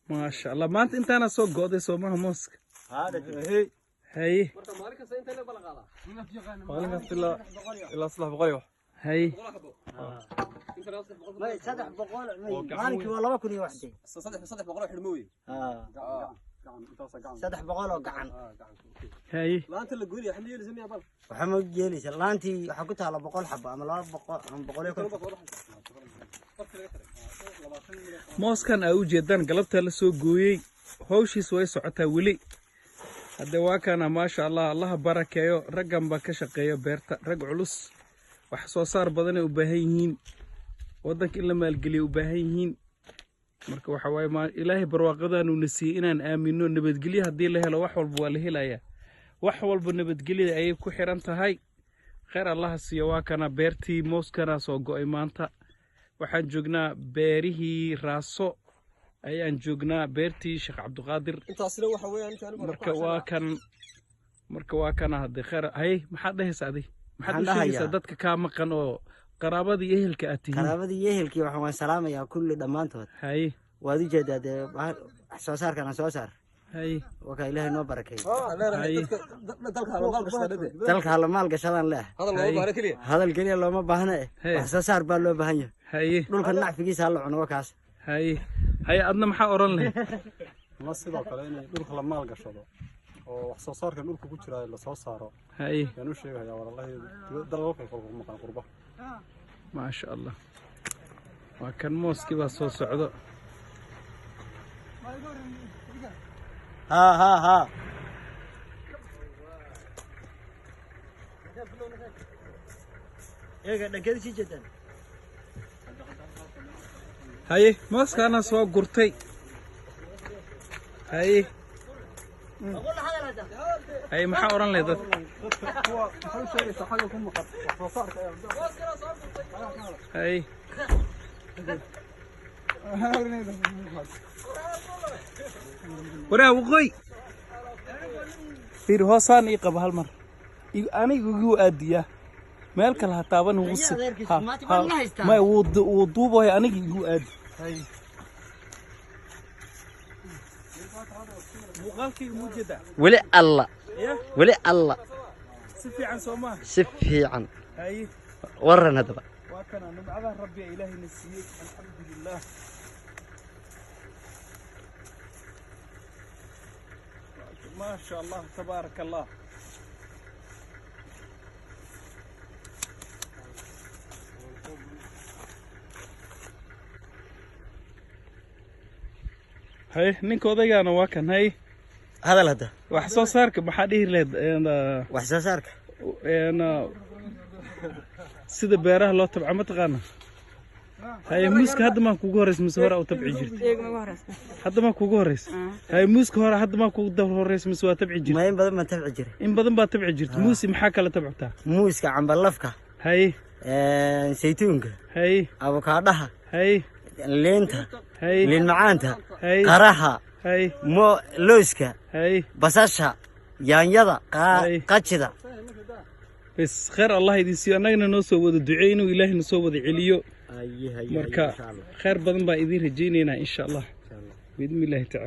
ما شاء الله. ما انت انا سوق قاضي سو ما موسك هذا هي إلا أصلح بقولي هي ما صدح بقول مالك والله ما كوني وحدي صدح بقولي حرموي صدح بقول وقعن هي لا أنت اللي تقولي حلي لازم يابل وحمد جيلي لا أنت حكيتها على بقول حبة أما لا بقول يكون mooskan ay u jeedaan galabta la soo gooyay hawshiis way socotaa wili hadda waa kana ma sha Allah Allah barakeeyo raggan ba ka shaqeeyo beerta rag culus wax soo saar badan ay u baahan yihiin wadanka in la maalgeliyo u baahan yihiin marka waxa way ma Ilaahay barwaaqadan uu nasiiyay inaan aamino nabadgelyo hadii la helo wax walba waa la helayaa wax walba nabadgelyo ay ku xiran tahay khayr Allah siiyo waa kana beertii mooskana soo go'ay maanta waxaan joognaa beerihii raaso ayaan joognaa beertii Sheekh Cabduqaadir intaasina waxa weeyaan marka waa kana hadda khayr hay maxaad dhahaysaa maxaad u sheegaysaa dadka ka maqan oo qaraabadii ehelka aad tihiin qaraabadii ehelkii waxaan salaamayaa kulli dhamaantood hay waad u jeedaa soo saarkana soo saar hay waka Ilaahay noo barakeeyo dalka hal maal gashadan leh hadal kaliya looma baahna wax soo saar baa loo baahan yahay hay dhulka nacfigiisa hal cuno wakaas hay adna maxaa oran leh ma sidoo kale in dhulka la maal gashado oo wax soo saarka dhulka ku jira la soo saaro hay yaanu sheegaya wallahi dalka qolka maqan qurba ma sha Allah waa kan mooski baa soo socdo ها ايه قد كده شي جدا هاي ماسكانا سو غورتي هاي هاي maxaa oran leeyahay waxa sheegay saxaga ku maqan soo saarka هاي وراء وقوي فير هوسان يقب هالمر أنا يقول أدية مالك لها تابن وغص ما وضوبه أنا يقول أدي مقالك موجودة ولي الله ولي الله سفي عن سوما سفي عن هاي ورنا هذا وكان نبعث ربي إلهي نسيك الحمد لله ما شاء الله تبارك الله هاي نينكو odaygaana waa kan hay hadal hada wax soo saarka maxaa dhihi leed wax soo saarka sida beeraha loo tabco ma taqaana هاي موسك هذا ما كوجو هرس مسوارة أو تبع جرت هذا ما كوجو هرس هاي موسك هرا هذا ما كوجو هرس مسوارة تبع جرت ما ينبغي ما تبع جرت إن بدن ما تبع جرت موسي محاكة لا تبعتها موسك عم بلفكه هاي زيتونك هاي أفوكادوها هاي لينتا هاي لين معانتها هاي قراها هاي مو لوسكا هاي بساشها يانيدا قاتشدا بس خير الله يديسي أنا نوصل وذ الدعين وإلهي نوصل وذ عليو أيه مركا خير بدن با إذن رجينينا إن شاء الله بإذن الله تعالى.